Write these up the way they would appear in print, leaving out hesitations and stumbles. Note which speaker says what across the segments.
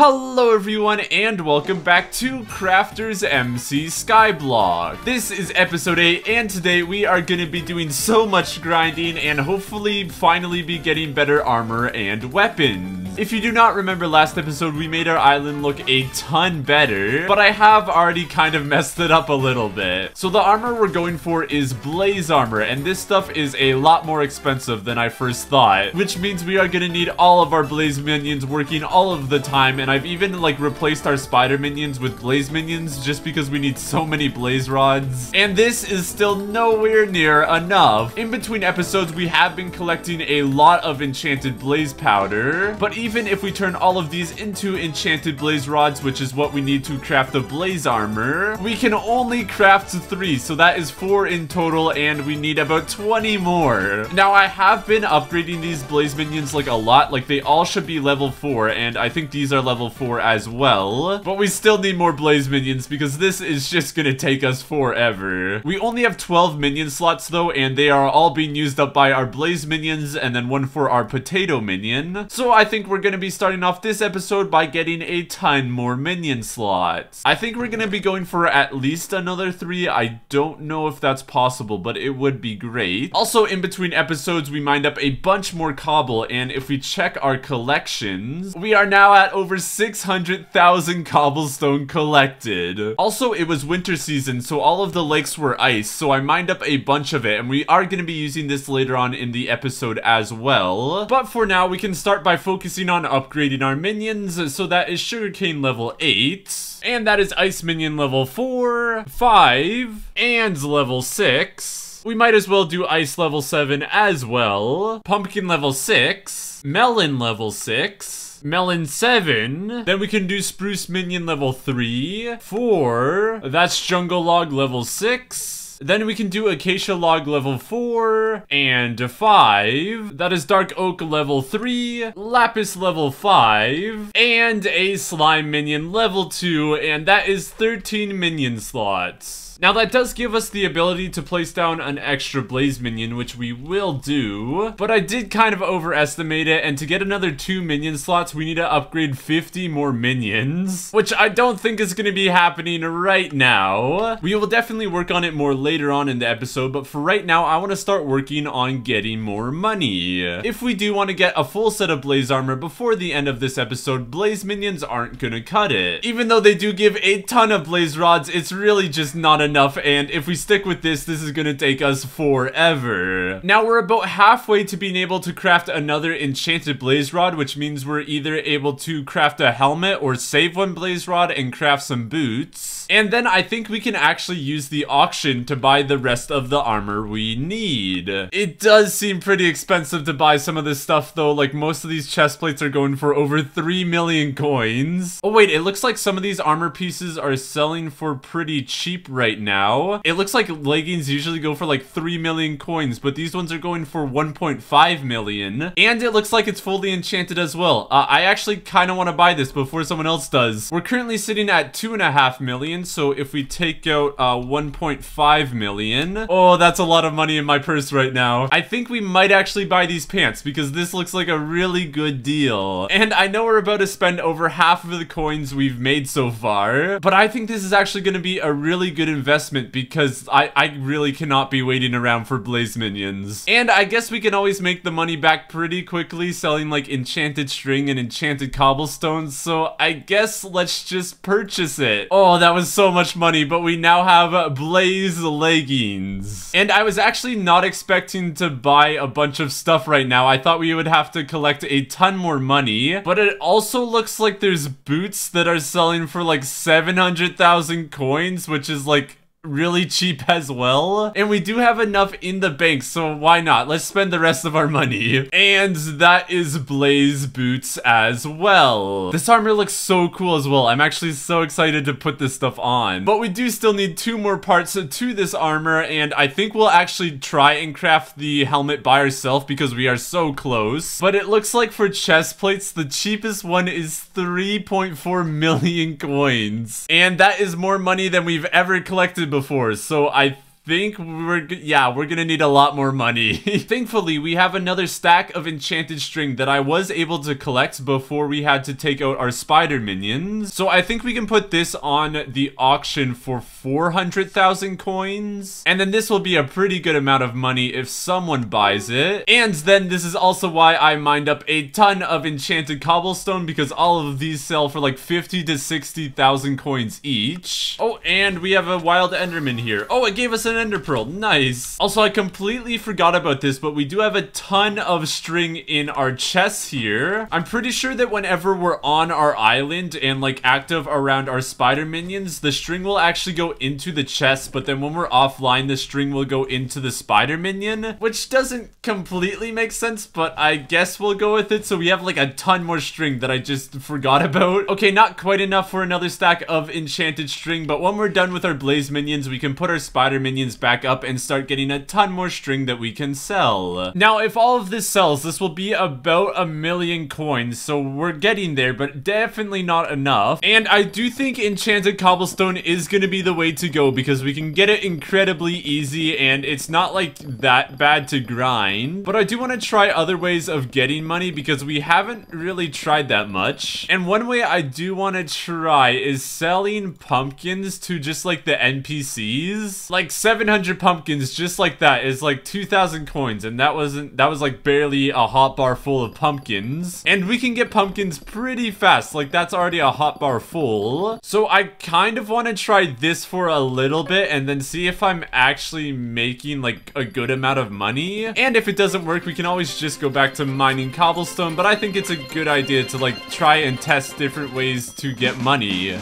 Speaker 1: Hello everyone and welcome back to CraftersMC Skyblock. This is episode 8 and today we are going to be doing so much grinding and hopefully finally be getting better armor and weapons. If you do not remember last episode, we made our island look a ton better, but I have already kind of messed it up a little bit. So the armor we're going for is blaze armor, and this stuff is a lot more expensive than I first thought, which means we are going to need all of our blaze minions working all of the time, and I've even like replaced our spider minions with blaze minions just because we need so many blaze rods. And this is still nowhere near enough. In between episodes, we have been collecting a lot of enchanted blaze powder, but even if we turn all of these into enchanted blaze rods, which is what we need to craft the blaze armor, we can only craft 3, so that is 4 in total, and we need about 20 more. Now, I have been upgrading these blaze minions like a lot, like they all should be level 4, and I think these are level 4 as well, but we still need more blaze minions because this is just gonna take us forever. We only have 12 minion slots though, and they are all being used up by our blaze minions and then one for our potato minion, so I think we're gonna be starting off this episode by getting a ton more minion slots. I think we're gonna be going for at least another 3. I don't know if that's possible, but it would be great. Also, in between episodes, we mined up a bunch more cobble, and if we check our collections, we are now at over 600,000 cobblestone collected. Also, it was winter season, so all of the lakes were ice, so I mined up a bunch of it, and we are going to be using this later on in the episode as well. But for now, we can start by focusing on upgrading our minions, so that is sugarcane level 8, and that is ice minion level 4, 5, and level 6. We might as well do ice level 7 as well. Pumpkin level 6, melon level 6, melon 7, then we can do spruce minion level 3, 4, that's jungle log level 6, then we can do acacia log level 4, and 5, that is dark oak level 3, lapis level 5, and a slime minion level 2, and that is 13 minion slots. Now that does give us the ability to place down an extra blaze minion, which we will do, but I did kind of overestimate it, and to get another 2 minion slots, we need to upgrade 50 more minions, which I don't think is going to be happening right now. We will definitely work on it more later on in the episode, but for right now, I want to start working on getting more money. If we do want to get a full set of blaze armor before the end of this episode, blaze minions aren't going to cut it. Even though they do give a ton of blaze rods, it's really just not enough, and if we stick with this is gonna take us forever. Now we're about halfway to being able to craft another enchanted blaze rod, which means we're either able to craft a helmet or save one blaze rod and craft some boots. And then I think we can actually use the auction to buy the rest of the armor we need. It does seem pretty expensive to buy some of this stuff though, like most of these chest plates are going for over 3 million coins. Oh wait, it looks like some of these armor pieces are selling for pretty cheap right now. It looks like leggings usually go for like 3 million coins, but these ones are going for 1.5 million. And it looks like it's fully enchanted as well. I actually kind of want to buy this before someone else does. We're currently sitting at 2.5 million, so if we take out 1.5 million, oh, that's a lot of money in my purse right now. I think we might actually buy these pants because this looks like a really good deal. And I know we're about to spend over half of the coins we've made so far, but I think this is actually going to be a really good investment because I really cannot be waiting around for blaze minions. And I guess we can always make the money back pretty quickly selling like enchanted string and enchanted cobblestones, so I guess let's just purchase it. Oh, that was so much money, but we now have blaze leggings. And I was actually not expecting to buy a bunch of stuff right now. I thought we would have to collect a ton more money, but it also looks like there's boots that are selling for like 700,000 coins, which is like really cheap as well. And we do have enough in the bank, so why not? Let's spend the rest of our money. And that is blaze boots as well. This armor looks so cool as well. I'm actually so excited to put this stuff on. But we do still need 2 more parts to this armor, and I think we'll actually try and craft the helmet by ourselves because we are so close. But it looks like for chest plates, the cheapest one is 3.4 million coins. And that is more money than we've ever collected before, so I think we're gonna need a lot more money. Thankfully, we have another stack of enchanted string that I was able to collect before we had to take out our spider minions. So I think we can put this on the auction for 400,000 coins. And then this will be a pretty good amount of money if someone buys it. And then this is also why I mined up a ton of enchanted cobblestone, because all of these sell for like 50 to 60,000 coins each. Oh, and we have a wild enderman here. Oh, it gave us an ender pearl. Nice. Also, I completely forgot about this, but we do have a ton of string in our chests here. I'm pretty sure that whenever we're on our island and like active around our spider minions, the string will actually go into the chest, but then when we're offline, the string will go into the spider minion, which doesn't completely make sense, but I guess we'll go with it. So we have like a ton more string that I just forgot about. Okay, not quite enough for another stack of enchanted string, but when we're done with our blaze minions, we can put our spider minions back up and start getting a ton more string that we can sell. Now, if all of this sells, this will be about 1,000,000 coins, so we're getting there, but definitely not enough. And I do think enchanted cobblestone is going to be the way to go, because we can get it incredibly easy and it's not like that bad to grind. But I do want to try other ways of getting money, because we haven't really tried that much. And one way I do want to try is selling pumpkins to just like the NPCs. Like 700 pumpkins just like that is like 2,000 coins, and that was like barely a hotbar full of pumpkins. And we can get pumpkins pretty fast, like that's already a hotbar full. So I kind of want to try this for a little bit and then see if I'm actually making like a good amount of money. And if it doesn't work, we can always just go back to mining cobblestone, but I think it's a good idea to like try and test different ways to get money.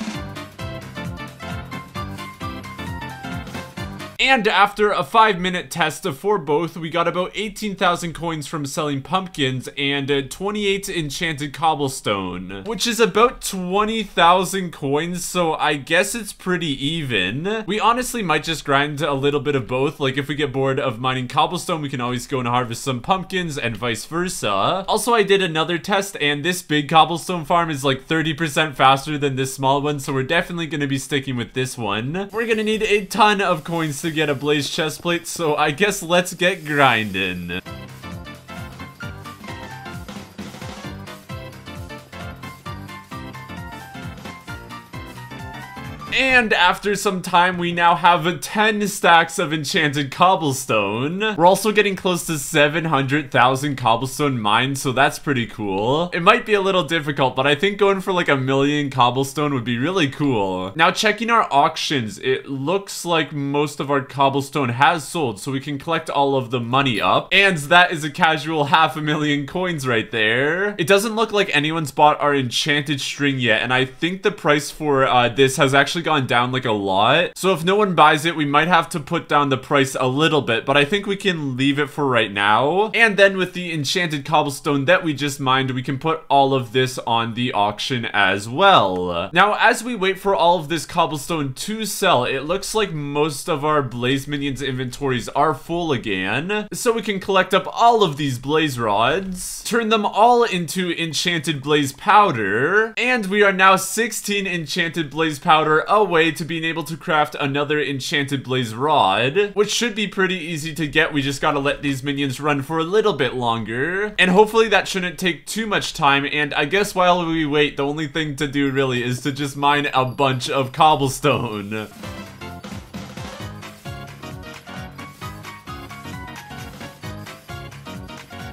Speaker 1: And after a 5-minute test for both, we got about 18,000 coins from selling pumpkins and 28 enchanted cobblestone, which is about 20,000 coins, so I guess it's pretty even. We honestly might just grind a little bit of both. Like if we get bored of mining cobblestone, we can always go and harvest some pumpkins and vice versa. Also, I did another test and this big cobblestone farm is like 30% faster than this small one, so we're definitely going to be sticking with this one. We're going to need a ton of coins to get a blaze chestplate, so I guess let's get grinding. And after some time, we now have 10 stacks of enchanted cobblestone. We're also getting close to 700,000 cobblestone mined, so that's pretty cool. It might be a little difficult, but I think going for like 1,000,000 cobblestone would be really cool. Now, checking our auctions, it looks like most of our cobblestone has sold, so we can collect all of the money up. And that is a casual 500,000 coins right there. It doesn't look like anyone's bought our enchanted string yet, and I think the price for this has actually gone down like a lot. So if no one buys it, we might have to put down the price a little bit, but I think we can leave it for right now. And then with the enchanted cobblestone that we just mined, we can put all of this on the auction as well. Now, as we wait for all of this cobblestone to sell, it looks like most of our blaze minions inventories are full again. So we can collect up all of these blaze rods, turn them all into enchanted blaze powder, and we are now 16 enchanted blaze powder away to being able to craft another enchanted blaze rod, which should be pretty easy to get. We just gotta let these minions run for a little bit longer, and hopefully that shouldn't take too much time. And I guess while we wait, the only thing to do really is to just mine a bunch of cobblestone.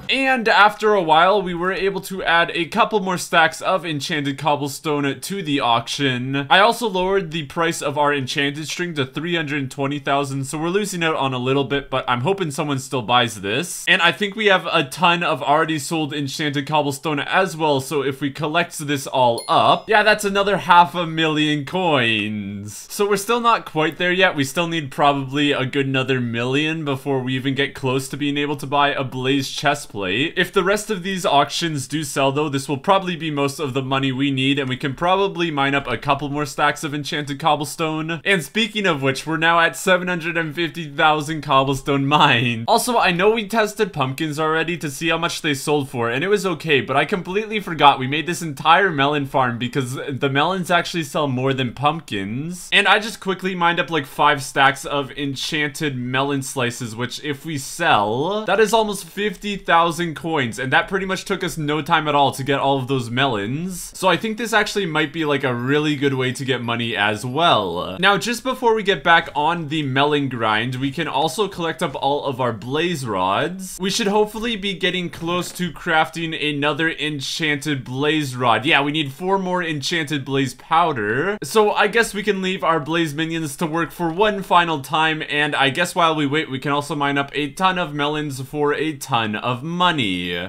Speaker 1: And after a while, we were able to add a couple more stacks of enchanted cobblestone to the auction. I also lowered the price of our enchanted string to 320,000, so we're losing out on a little bit, but I'm hoping someone still buys this. And I think we have a ton of already sold enchanted cobblestone as well, so if we collect this all up, yeah, that's another 500,000 coins. So we're still not quite there yet. We still need probably a good another 1,000,000 before we even get close to being able to buy a blaze chestplate. rate. If the rest of these auctions do sell though, this will probably be most of the money we need, and we can probably mine up a couple more stacks of enchanted cobblestone. And speaking of which, we're now at 750,000 cobblestone mined. Also, I know we tested pumpkins already to see how much they sold for, and it was okay, but I completely forgot we made this entire melon farm because the melons actually sell more than pumpkins. And I just quickly mined up like 5 stacks of enchanted melon slices, which if we sell, that is almost 50,000 coins, and that pretty much took us no time at all to get all of those melons. So I think this actually might be like a really good way to get money as well. Now, just before we get back on the melon grind, we can also collect up all of our blaze rods. We should hopefully be getting close to crafting another enchanted blaze rod. Yeah, we need 4 more enchanted blaze powder. So I guess we can leave our blaze minions to work for one final time, and I guess while we wait, we can also mine up a ton of melons for a ton of money.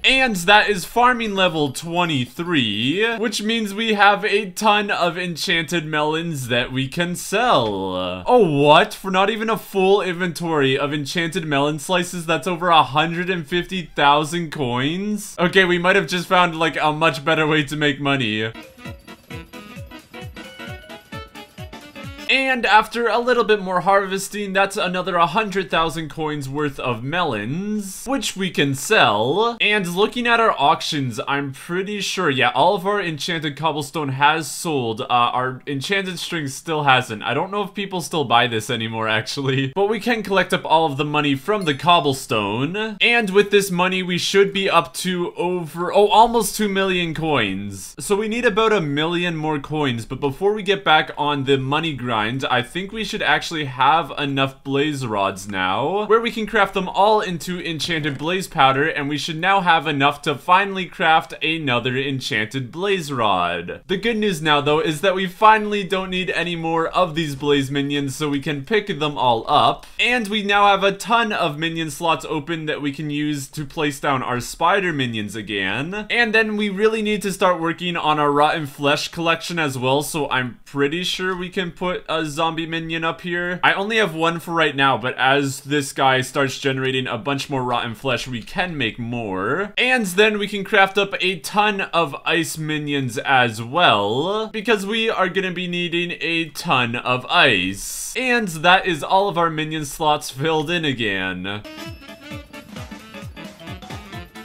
Speaker 1: And that is farming level 23, which means we have a ton of enchanted melons that we can sell. Oh, what? For not even a full inventory of enchanted melon slices, that's over 150,000 coins? Okay, we might have just found like a much better way to make money. And after a little bit more harvesting, that's another 100,000 coins worth of melons, which we can sell. And looking at our auctions, I'm pretty sure, yeah, all of our enchanted cobblestone has sold. Our enchanted string still hasn't. I don't know if people still buy this anymore, actually. But we can collect up all of the money from the cobblestone. And with this money, we should be up to almost 2 million coins. So we need about 1 million more coins. But before we get back on the money grind, I think we should actually have enough blaze rods now, where we can craft them all into enchanted blaze powder, and we should now have enough to finally craft another enchanted blaze rod. The good news now, though, is that we finally don't need any more of these blaze minions, so we can pick them all up, and we now have a ton of minion slots open that we can use to place down our spider minions again. And then we really need to start working on our rotten flesh collection as well, so I'm pretty sure we can put a zombie minion up here. I only have 1 for right now, but as this guy starts generating a bunch more rotten flesh, we can make more. And then we can craft up a ton of ice minions as well, because we are gonna be needing a ton of ice. And that is all of our minion slots filled in again.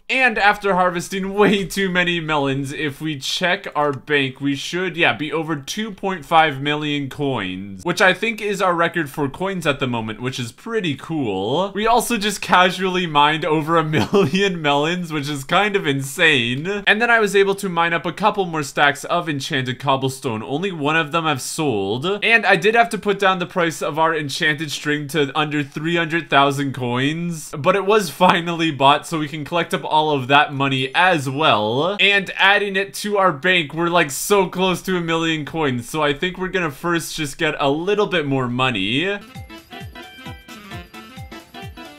Speaker 1: And after harvesting way too many melons, if we check our bank, we should, yeah, be over 2.5 million coins, which I think is our record for coins at the moment, which is pretty cool. We also just casually mined over 1 million melons, which is kind of insane. And then I was able to mine up a couple more stacks of enchanted cobblestone. Only 1 of them have sold. And I did have to put down the price of our enchanted string to under 300,000 coins, but it was finally bought, so we can collect up all of that money as well. And adding it to our bank, we're like so close to 1 million coins, so I think we're gonna first just get a little bit more money.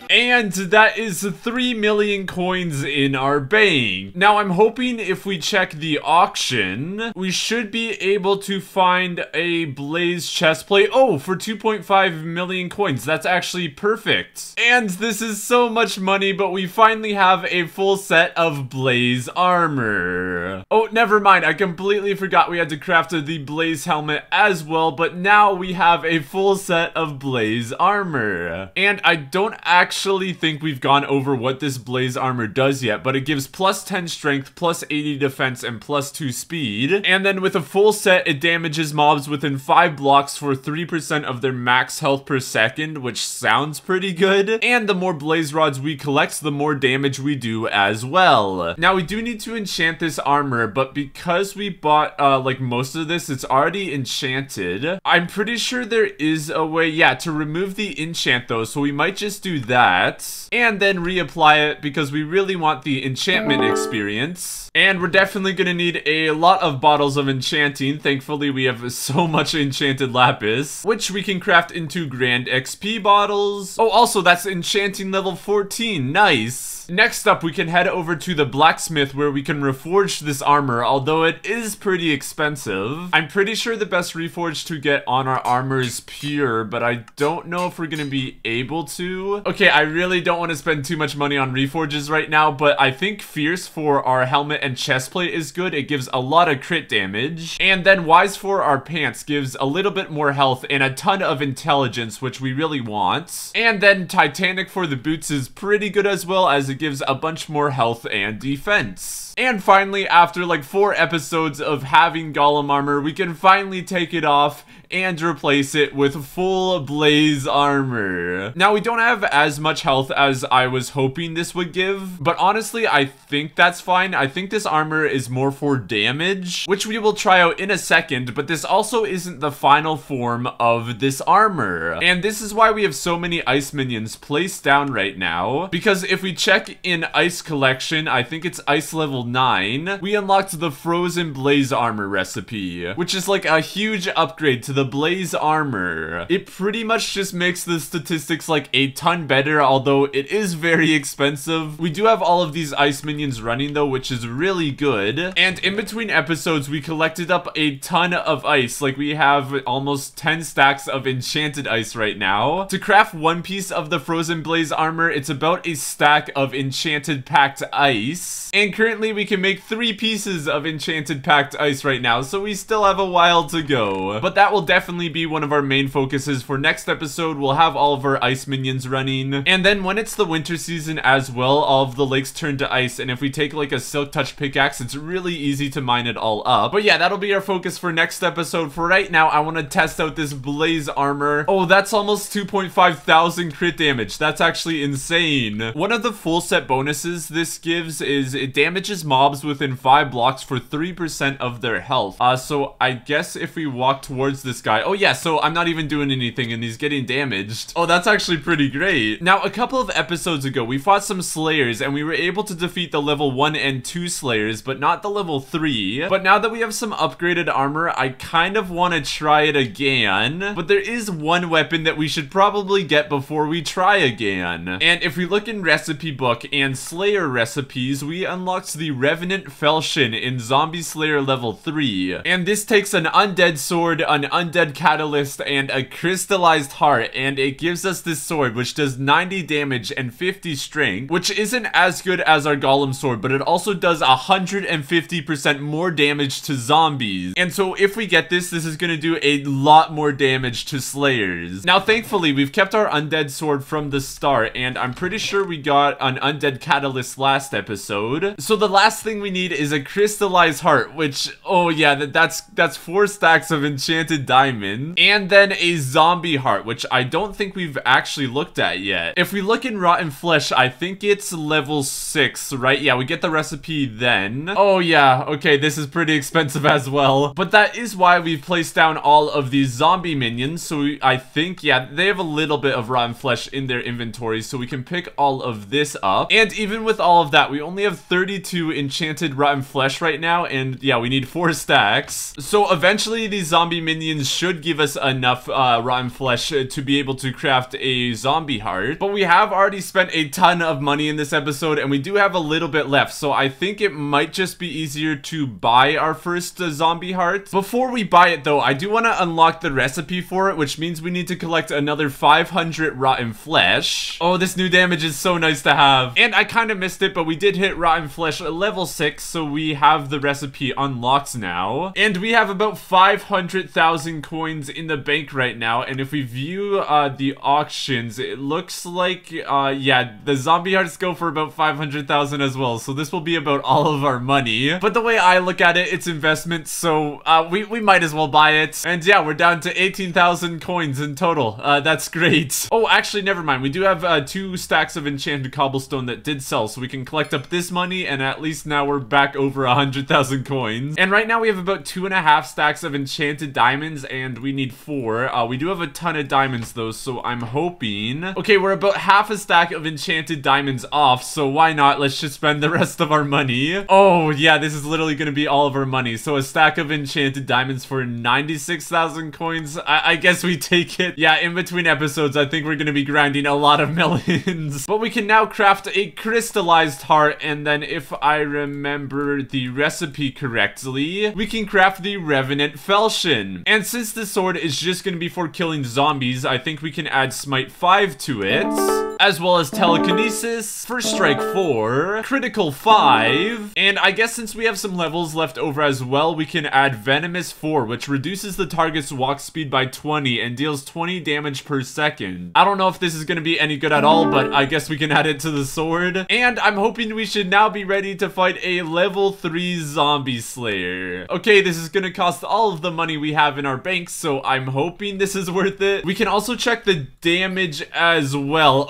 Speaker 1: And that is 3 million coins in our bank. Now, I'm hoping if we check the auction, we should be able to find a blaze chestplate. Oh, for 2.5 million coins. That's actually perfect. And this is so much money, but we finally have a full set of blaze armor. Oh, never mind. I completely forgot we had to craft the blaze helmet as well, but now we have a full set of blaze armor. And I don't actually think we've gone over what this blaze armor does yet, but it gives plus 10 strength, plus 80 defense, and plus 2 speed. And then with a full set, it damages mobs within 5 blocks for 3% of their max health per second, which sounds pretty good. And the more blaze rods we collect, the more damage we do as well. Now, we do need to enchant this armor, but because we bought like most of this, it's already enchanted. I'm pretty sure there is a way, yeah, to remove the enchant though, so we might just do that. And then reapply it because we really want the enchantment experience. And we're definitely gonna need a lot of bottles of enchanting. Thankfully, we have so much enchanted lapis, which we can craft into grand XP bottles. Oh, also, that's enchanting level 14. Nice. Next up, we can head over to the blacksmith where we can reforge this armor, although it is pretty expensive. I'm pretty sure the best reforge to get on our armor is pure, but I don't know if we're gonna be able to. Okay, I really don't want to spend too much money on reforges right now, but I think Fierce for our helmet and chestplate is good. It gives a lot of crit damage. And then Wise for our pants gives a little bit more health and a ton of intelligence, which we really want. And then Titanic for the boots is pretty good as well, as it gives a bunch more health and defense. And finally, after like 4 episodes of having golem armor, we can finally take it off and replace it with full blaze armor. Now, we don't have as much health as I was hoping this would give, but honestly, I think that's fine. I think this armor is more for damage, which we will try out in a second, but this also isn't the final form of this armor. And this is why we have so many ice minions placed down right now, because if we check in ice collection, I think it's ice level 9, we unlocked the frozen blaze armor recipe, which is like a huge upgrade to the blaze armor. It pretty much just makes the statistics like a ton better, although it is very expensive. We do have all of these ice minions running though, which is really good. And in between episodes, we collected up a ton of ice. Like, we have almost 10 stacks of enchanted ice right now. To craft 1 piece of the frozen blaze armor, it's about a stack of enchanted packed ice. And currently we can make 3 pieces of enchanted packed ice right now, so we still have a while to go. But that will definitely be one of our main focuses for next episode. We'll have all of our ice minions running. And then when it's the winter season as well, all of the lakes turn to ice, and if we take like a silk touch pickaxe, it's really easy to mine it all up. But yeah, that'll be our focus for next episode. For right now, I want to test out this blaze armor. Oh, that's almost 2,500 crit damage. That's actually insane. One of the full set bonuses this gives is it damages mobs within 5 blocks for 3% of their health. So I guess if we walk towards this guy, oh yeah, so I'm not even doing anything and he's getting damaged. Oh, that's actually pretty great. Now, a couple of episodes ago, we fought some slayers and we were able to defeat the level 1 and 2 slayers, but not the level 3. But now that we have some upgraded armor, I kind of want to try it again. But there is one weapon that we should probably get before we try again. And if we look in recipe book and slayer recipes, we unlocked the Revenant Falchion in Zombie Slayer level 3. And this takes an undead sword, an undead catalyst, and a crystallized heart, and it gives us this sword which does 90 damage and 50 strength, which isn't as good as our golem sword, but it also does 150% more damage to zombies. And so if we get this, this is going to do a lot more damage to slayers. Now, thankfully, we've kept our undead sword from the start, and I'm pretty sure we got an undead catalyst last episode. So the last thing we need is a crystallized heart, which, oh yeah, that's 4 stacks of enchanted diamond, and then a zombie heart, which I don't think we've actually looked at yet. If we look in rotten flesh, I think it's level 6, right? Yeah, we get the recipe then. Oh yeah, okay, this is pretty expensive as well, but that is why we've placed down all of these zombie minions. So I think, yeah, they have a little bit of rotten flesh in their inventory, so we can pick all of this up. And even with all of that, we only have 32 enchanted rotten flesh right now, and yeah, we need 4 stacks. So eventually these zombie minions should give us enough rotten flesh to be able to craft a zombie heart. But we have already spent a ton of money in this episode, and we do have a little bit left, so I think it might just be easier to buy our first zombie heart. Before we buy it though, I do want to unlock the recipe for it, which means we need to collect another 500 rotten flesh. Oh, this new damage is so nice to have. And I kind of missed it, but we did hit rotten flesh at level 6, so we have the recipe unlocked now. And we have about 500,000 coins in the bank right now, and if we view the auctions, it looks like, yeah, the zombie hearts go for about 500,000 as well, so this will be about all of our money. But the way I look at it, it's investment, so we might as well buy it. And yeah, we're down to 18,000 coins in total. That's great. Oh, actually, never mind. We do have 2 stacks of enchanted cobblestone that did sell, so we can collect up this money, and at least now we're back over 100,000 coins. And right now we have about 2.5 stacks of enchanted diamonds, and we need 4. We do have a ton of diamonds though, so I'm hoping... Okay, we're about half a stack of enchanted diamonds off, so why not? Let's just spend the rest of our money. Oh yeah, this is literally gonna be all of our money. So a stack of enchanted diamonds for 96,000 coins. I guess we take it. Yeah, in between episodes, I think we're gonna be grinding a lot of melons. But we can now craft a crystallized heart, and then if I remember the recipe correctly, we can craft the Revenant Falchion. And since the sword is just gonna be for killing zombies, I think we can add Smite 5 to it. crits, as well as telekinesis, first strike 4, critical 5, and I guess since we have some levels left over as well, we can add venomous 4, which reduces the target's walk speed by 20 and deals 20 damage per second. I don't know if this is gonna be any good at all, but I guess we can add it to the sword. And I'm hoping we should now be ready to fight a level 3 zombie slayer. Okay, this is gonna cost all of the money we have in our banks, so I'm hoping this is worth it. We can also check the damage as well.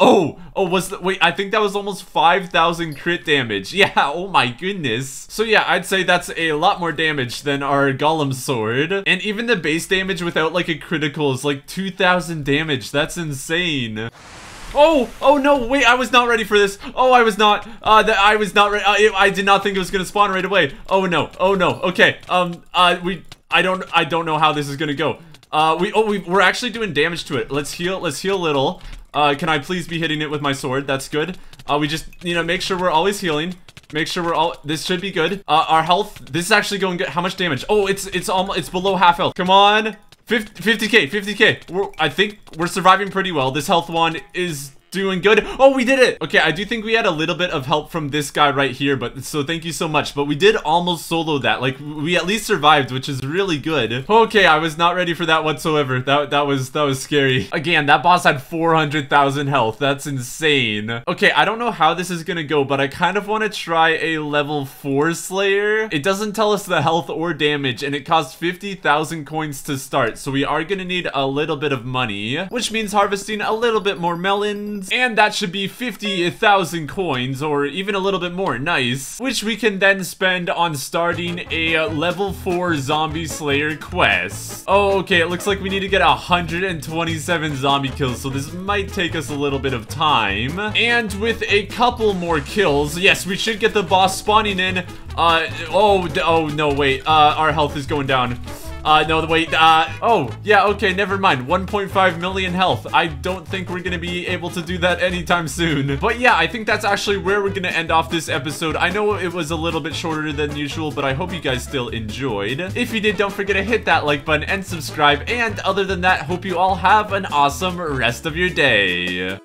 Speaker 1: Wait, I think that was almost 5,000 crit damage. Yeah, oh my goodness. So yeah, I'd say that's a lot more damage than our golem sword. And even the base damage without like a critical is like 2,000 damage. That's insane. Oh no, wait, I was not ready for this. I was not ready. I did not think it was gonna spawn right away. Oh no, okay. I don't know how this is gonna go. We're actually doing damage to it. Let's heal a little. Can I please be hitting it with my sword? That's good. We just, make sure we're always healing. Make sure this should be good. Our health, this is actually going good. How much damage? Oh, it's below half health. Come on. 50k. I think we're surviving pretty well. This health one is doing good. Oh, we did it. Okay, I do think we had a little bit of help from this guy right here, but so thank you so much. But we did almost solo that. Like, we at least survived, which is really good. Okay, I was not ready for that whatsoever. That was scary. Again, that boss had 400,000 health. That's insane. Okay, I don't know how this is gonna go, but I kind of want to try a level 4 slayer. It doesn't tell us the health or damage, and it costs 50,000 coins to start. So we are gonna need a little bit of money, which means harvesting a little bit more melons. And that should be 50,000 coins, or even a little bit more. Nice. Which we can then spend on starting a level 4 zombie slayer quest. Oh, okay, it looks like we need to get 127 zombie kills, so this might take us a little bit of time. And with a couple more kills, yes, we should get the boss spawning in. Oh no, wait, our health is going down. No, wait, oh, yeah, okay, never mind. 1.5 million health. I don't think we're gonna be able to do that anytime soon. But yeah, I think that's actually where we're gonna end off this episode. I know it was a little bit shorter than usual, but I hope you guys still enjoyed. If you did, don't forget to hit that like button and subscribe. And other than that, hope you all have an awesome rest of your day.